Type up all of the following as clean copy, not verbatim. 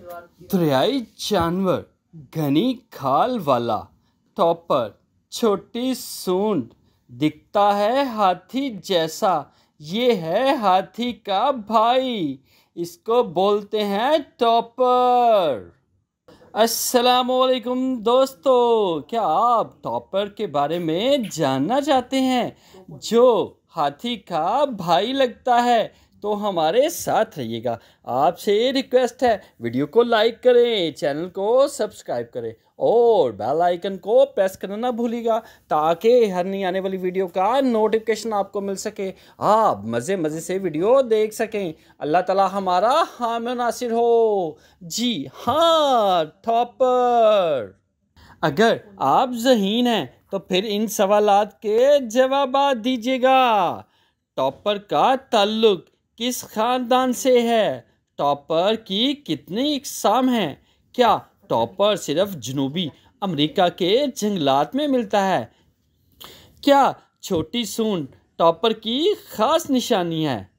दरियाई जानवर, घनी खाल वाला, टॉपर, छोटी सूंड, दिखता है हाथी जैसा। ये है हाथी का भाई, इसको बोलते हैं टॉपर। अस्सलामुअलैकुम दोस्तों, क्या आप टॉपर के बारे में जानना चाहते हैं, जो हाथी का भाई लगता है? तो हमारे साथ रहिएगा। आपसे रिक्वेस्ट है, वीडियो को लाइक करें, चैनल को सब्सक्राइब करें और बेल आइकन को प्रेस करना ना भूलिएगा, ताकि हर नई आने वाली वीडियो का नोटिफिकेशन आपको मिल सके, आप मज़े मज़े से वीडियो देख सकें। अल्लाह ताला हमारा हामी नासिर हो। जी हाँ टॉपर, अगर आप ज़हीन हैं तो फिर इन सवालात के जवाब दीजिएगा। टॉपर का ताल्लुक किस खानदान से है? टॉपर की कितनी इकसाम हैं? क्या टॉपर सिर्फ जनूबी अमेरिका के जंगलात में मिलता है? क्या छोटी सूंड टॉपर की खास निशानी है?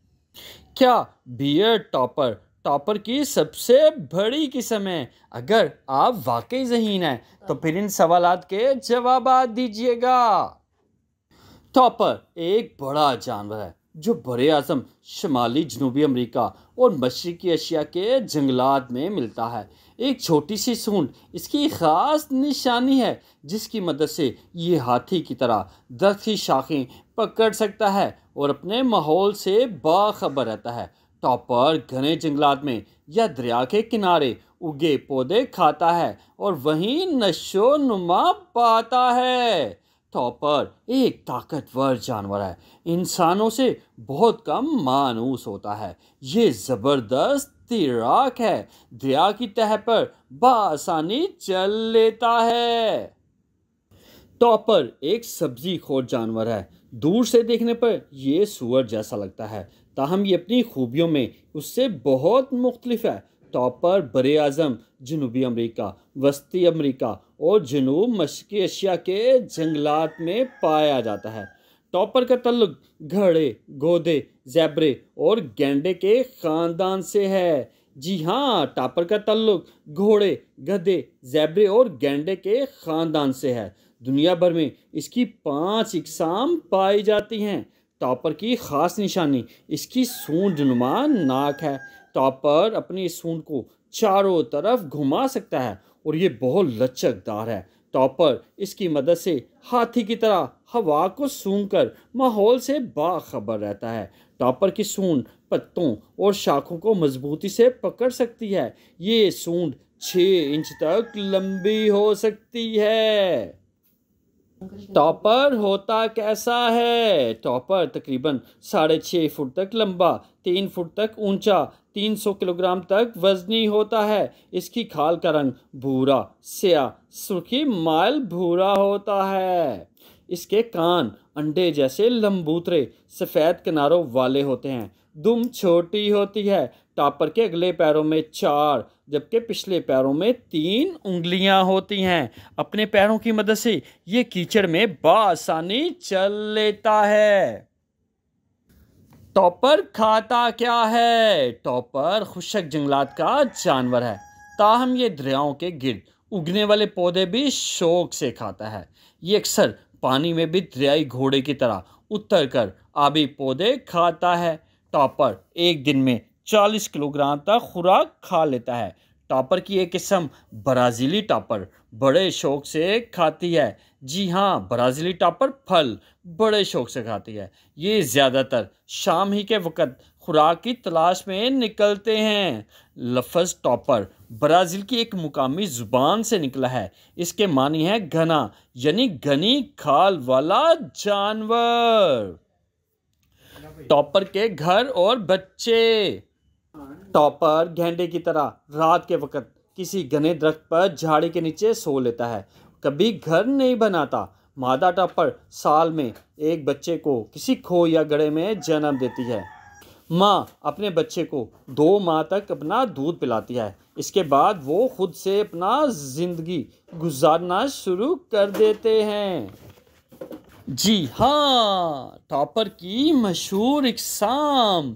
क्या बियर्ड टॉपर टॉपर की सबसे बड़ी किस्म है? अगर आप वाकई ज़हीन हैं तो फिर इन सवालात के जवाब दीजिएगा। टॉपर एक बड़ा जानवर है जो बड़े आज़म शुमाली जनूबी अमेरिका और मशरक़ी एशिया के जंगलात में मिलता है। एक छोटी सी सूंड इसकी ख़ास निशानी है, जिसकी मदद से ये हाथी की तरह दरख्त की शाखें पकड़ सकता है और अपने माहौल से बाखबर रहता है। टॉपर घने जंगलात में या दरिया के किनारे उगे पौधे खाता है और वहीं नशो नुमा पाता है। टॉपर एक ताकतवर जानवर है, इंसानों से बहुत कम मानूस होता है। ये ज़बरदस्त तैराक है, दरिया की तह पर बआसानी चल लेता है। टॉपर एक सब्जी खोर जानवर है। दूर से देखने पर यह सूअर जैसा लगता है, ताहम ये अपनी खूबियों में उससे बहुत मुख्तलिफ है। टॉपर बरे आज़म जनूबी अमेरिका, वस्ती अमेरिका और जनूब मशरक़ी एशिया के जंगलात में पाया जाता है। टॉपर का तल्लुक घड़े, गधे, ज़ेब्रे और गैंडे के ख़ानदान से है। जी हाँ, टॉपर का तल्लुक घोड़े, गधे, ज़ेब्रे और गैंडे के ख़ानदान से है। दुनिया भर में इसकी 5 इकसाम पाई जाती हैं। टॉपर की ख़ास निशानी इसकी सूंड नुमा नाक है। टॉपर अपनी सूंड को चारों तरफ घुमा सकता है और ये बहुत लचकदार है। टॉपर इसकी मदद से हाथी की तरह हवा को सूंघकर माहौल से बाखबर रहता है। टॉपर की सूंड पत्तों और शाखों को मजबूती से पकड़ सकती है। ये सूंड 6 इंच तक लंबी हो सकती है। टॉपर होता कैसा है? टॉपर तकरीबन 6.5 फुट तक लंबा, 3 फुट तक ऊंचा, 300 किलोग्राम तक वजनी होता है। इसकी खाल का रंग भूरा, स्याह, सुर्खी माइल भूरा होता है। इसके कान अंडे जैसे लंबूतरे सफ़ेद किनारों वाले होते हैं। दुम छोटी होती है। टॉपर के अगले पैरों में 4 जबकि पिछले पैरों में 3 उंगलियां होती हैं। अपने पैरों की मदद से ये कीचड़ में बआसानी चल लेता है। टॉपर खाता क्या है? टॉपर खुशक जंगलात का जानवर है, ताहम ये दरियाओं के गिर्द उगने वाले पौधे भी शौक से खाता है। ये अक्सर पानी में भी दरियाई घोड़े की तरह उतर कर आबी पौधे खाता है। टॉपर एक दिन में 40 किलोग्राम तक खुराक खा लेता है। टॉपर की एक किस्म ब्राज़ीली टॉपर बड़े शौक से खाती है। जी हाँ, ब्राज़ीली टॉपर फल बड़े शौक से खाती है। ये ज़्यादातर शाम ही के वक़्त खुराक की तलाश में निकलते हैं। लफ्ज़ टॉपर ब्राज़ील की एक मुकामी ज़ुबान से निकला है। इसके मानी है घना, यानी घनी खाल वाला जानवर। टॉपर के घर और बच्चे। टॉपर गैंडे की तरह रात के वक़्त किसी घने दरख्त पर झाड़ी के नीचे सो लेता है, कभी घर नहीं बनाता। मादा टॉपर साल में एक बच्चे को किसी खो या गड्ढे में जन्म देती है। माँ अपने बच्चे को 2 माह तक अपना दूध पिलाती है। इसके बाद वो खुद से अपना ज़िंदगी गुजारना शुरू कर देते हैं। जी हाँ, टॉपर की मशहूर इकसाम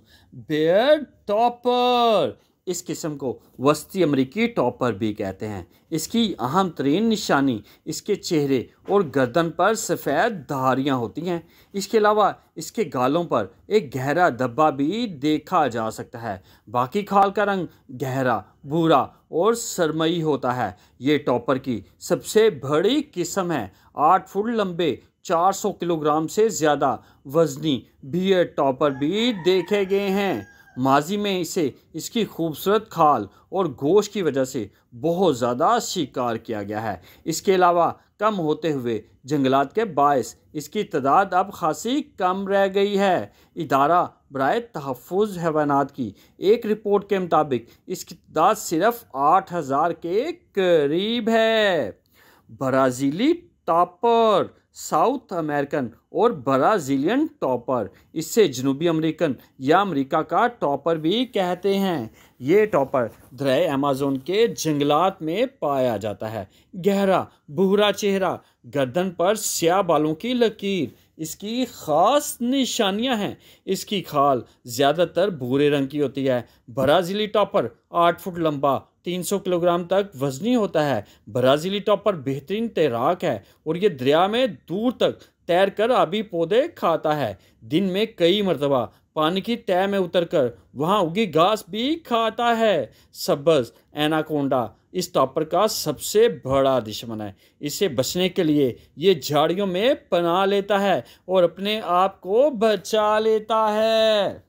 बियर्ड टॉपर। इस किस्म को वस्ती अमरीकी टॉपर भी कहते हैं। इसकी अहम तरीन निशानी इसके चेहरे और गर्दन पर सफ़ेद धारियाँ होती हैं। इसके अलावा इसके गालों पर एक गहरा धब्बा भी देखा जा सकता है। बाकी खाल का रंग गहरा भूरा और सरमई होता है। ये टॉपर की सबसे बड़ी किस्म है। 8 फुट लंबे 400 किलोग्राम से ज़्यादा वजनी बियर टॉपर भी देखे गए हैं। माजी में इसे इसकी खूबसूरत खाल और गोश्त की वजह से बहुत ज़्यादा शिकार किया गया है। इसके अलावा कम होते हुए जंगलात के बायस इसकी तादाद अब खासी कम रह गई है। इदारा बराए तहफ़्फ़ुज़ हैवानात की एक रिपोर्ट के मुताबिक इसकी तादाद सिर्फ 8000 के करीब है। ब्राज़ीली टॉपर, साउथ अमेरिकन और ब्राज़ीलियन टॉपर, इससे जनूबी अमेरिकन या अमेरिका का टॉपर भी कहते हैं। ये टॉपर दरियाए अमेज़न के जंगलात में पाया जाता है। गहरा भूरा चेहरा, गर्दन पर स्याह बालों की लकीर इसकी ख़ास निशानियां हैं। इसकी खाल ज़्यादातर भूरे रंग की होती है। ब्राज़ीली टॉपर 8 फुट लंबा 300 किलोग्राम तक वजनी होता है। ब्राज़ीली टॉपर बेहतरीन तैराक है और ये दरिया में दूर तक तैरकर आबी पौधे खाता है। दिन में कई मरतबा पानी की तह में उतरकर वहाँ उगी घास भी खाता है। सब्ज़ एनाकोंडा इस टॉपर का सबसे बड़ा दुश्मन है। इसे बचने के लिए ये झाड़ियों में पनाह लेता है और अपने आप को बचा लेता है।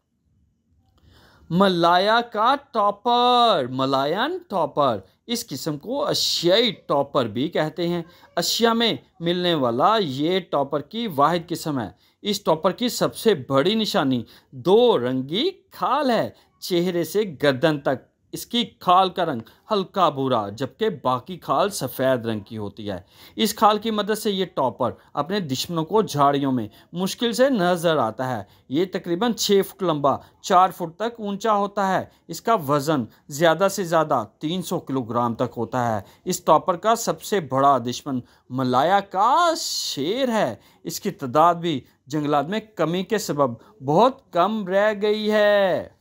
मलाया का टॉपर, मलायन टॉपर, इस किस्म को एशियाई टॉपर भी कहते हैं। एशिया में मिलने वाला ये टॉपर की वाहिद किस्म है। इस टॉपर की सबसे बड़ी निशानी 2 रंगी खाल है। चेहरे से गर्दन तक इसकी खाल का रंग हल्का भूरा जबकि बाकी खाल सफ़ेद रंग की होती है। इस खाल की मदद से ये टॉपर अपने दुश्मनों को झाड़ियों में मुश्किल से नज़र आता है। ये तकरीबन 6 फुट लंबा 4 फुट तक ऊंचा होता है। इसका वज़न ज़्यादा से ज़्यादा 300 किलोग्राम तक होता है। इस टॉपर का सबसे बड़ा दुश्मन मलाया का शेर है। इसकी तादाद भी जंगलात में कमी के सबब बहुत कम रह गई है।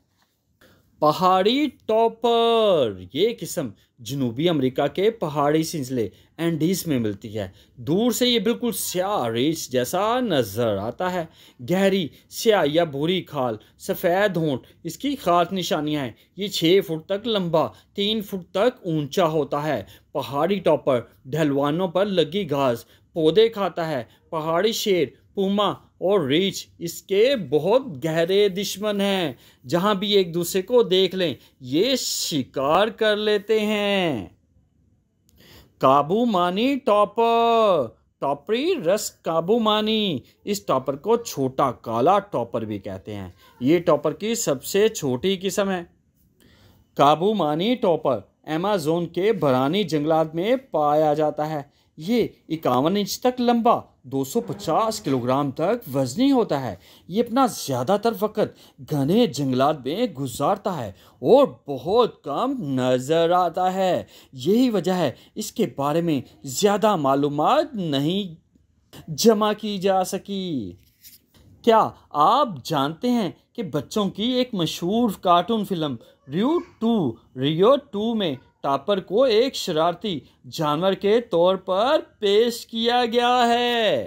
पहाड़ी टॉपर, ये किस्म जनूबी अमेरिका के पहाड़ी सिलसिले एंडीज में मिलती है। दूर से ये बिल्कुल स्याह रेत जैसा नज़र आता है। गहरी स्याह या भूरी खाल, सफ़ेद होंठ इसकी खास निशानियाँ हैं। ये 6 फुट तक लंबा 3 फुट तक ऊंचा होता है। पहाड़ी टॉपर ढलवानों पर लगी घास पौधे खाता है। पहाड़ी शेर, पूमा और रीछ इसके बहुत गहरे दुश्मन हैं। जहां भी एक दूसरे को देख लें ये शिकार कर लेते हैं। काबूमानी टॉपर, टॉपरी रस काबूमानी, इस टॉपर को छोटा काला टॉपर भी कहते हैं। ये टॉपर की सबसे छोटी किस्म है। काबूमानी टॉपर अमेज़न के बरानी जंगलात में पाया जाता है। ये 51 इंच तक लंबा 250 किलोग्राम तक वजनी होता है। ये अपना ज़्यादातर वक्त घने जंगलात में गुजारता है और बहुत कम नज़र आता है। यही वजह है इसके बारे में ज़्यादा मालूमात नहीं जमा की जा सकी। क्या आप जानते हैं कि बच्चों की एक मशहूर कार्टून फिल्म रियो 2 में टॉपर को एक शरारती जानवर के तौर पर पेश किया गया है।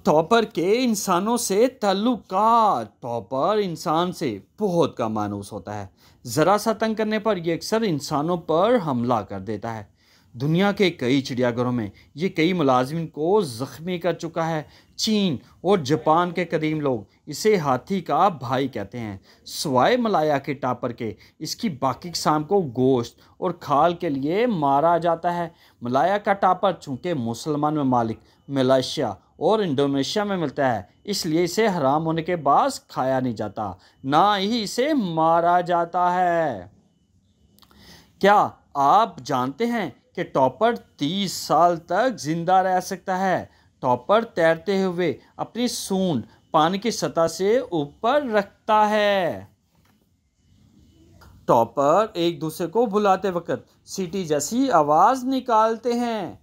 टॉपर के इंसानों से ताल्लुकात, टॉपर इंसान से बहुत कम मानूस होता है। ज़रा सा तंग करने पर यह अक्सर इंसानों पर हमला कर देता है। दुनिया के कई चिड़ियाघरों में ये कई मुलाजिमिन को ज़ख्मी कर चुका है। चीन और जापान के कदीम लोग इसे हाथी का भाई कहते हैं। सवाए मलाया के टॉपर के इसकी बाकी किस्म को गोश्त और खाल के लिए मारा जाता है। मलाया का टॉपर चूँकि मुसलमान ममालिक मलेशिया और इंडोनेशिया में मिलता है इसलिए इसे हराम होने के बाद खाया नहीं जाता, ना ही इसे मारा जाता है। क्या आप जानते हैं कि टॉपर 30 साल तक जिंदा रह सकता है? टॉपर तैरते हुए अपनी सूंड पानी की सतह से ऊपर रखता है। टॉपर एक दूसरे को बुलाते वक्त सीटी जैसी आवाज़ निकालते हैं।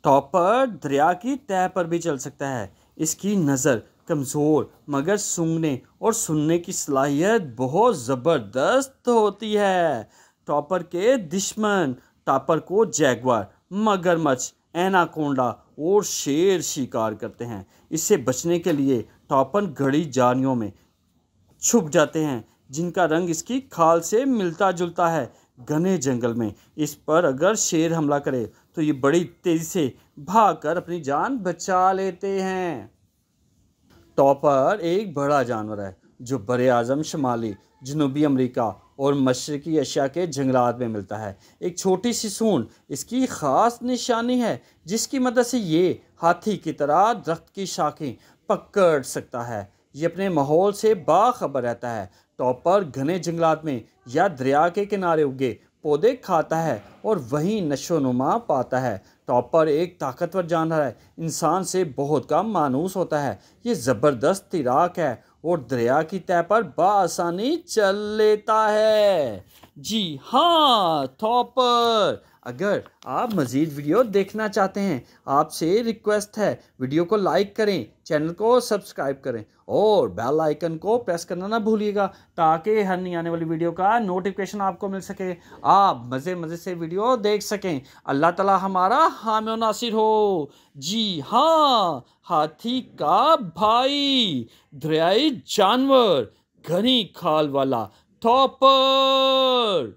टॉपर दरिया की तह पर भी चल सकता है। इसकी नज़र कमज़ोर मगर सूंघने और सुनने की सलाहियत बहुत ज़बरदस्त होती है। टॉपर के दुश्मन टॉपर को जैगुआर, मगरमच्छ, एनाकोंडा और शेर शिकार करते हैं। इससे बचने के लिए टॉपर घड़ी झाड़ियों में छुप जाते हैं जिनका रंग इसकी खाल से मिलता जुलता है। घने जंगल में इस पर अगर शेर हमला करे तो ये बड़ी तेजी से भागकर अपनी जान बचा लेते हैं। टॉपर एक बड़ा जानवर है जो बरे आज़म, शुमाली, जनूबी अमेरिका और मशरकी एशिया के जंगलात में मिलता है। एक छोटी सी सूंड इसकी ख़ास निशानी है जिसकी मदद से ये हाथी की तरह दरख्त की शाखें पकड़ सकता है। ये अपने माहौल से बाखबर रहता है। टॉपर घने जंगलात में या दरिया के किनारे उगे पौधे खाता है और वहीं नशोनुमा पाता है। टॉपर एक ताकतवर जानवर है, इंसान से बहुत कम मानूस होता है। ये ज़बरदस्त तैराक है और दरिया की तह पर बआसानी चल लेता है। जी हाँ टॉपर। अगर आप मज़ीद वीडियो देखना चाहते हैं, आपसे रिक्वेस्ट है वीडियो को लाइक करें, चैनल को सब्सक्राइब करें और बेल आइकन को प्रेस करना ना भूलिएगा ताकि हर नई आने वाली वीडियो का नोटिफिकेशन आपको मिल सके, आप मज़े से वीडियो देख सकें। अल्लाह ताला हमारा हामी और नासिर हो। जी हाँ, हाथी का भाई, दरियाई जानवर, घनी खाल वाला टॉपर।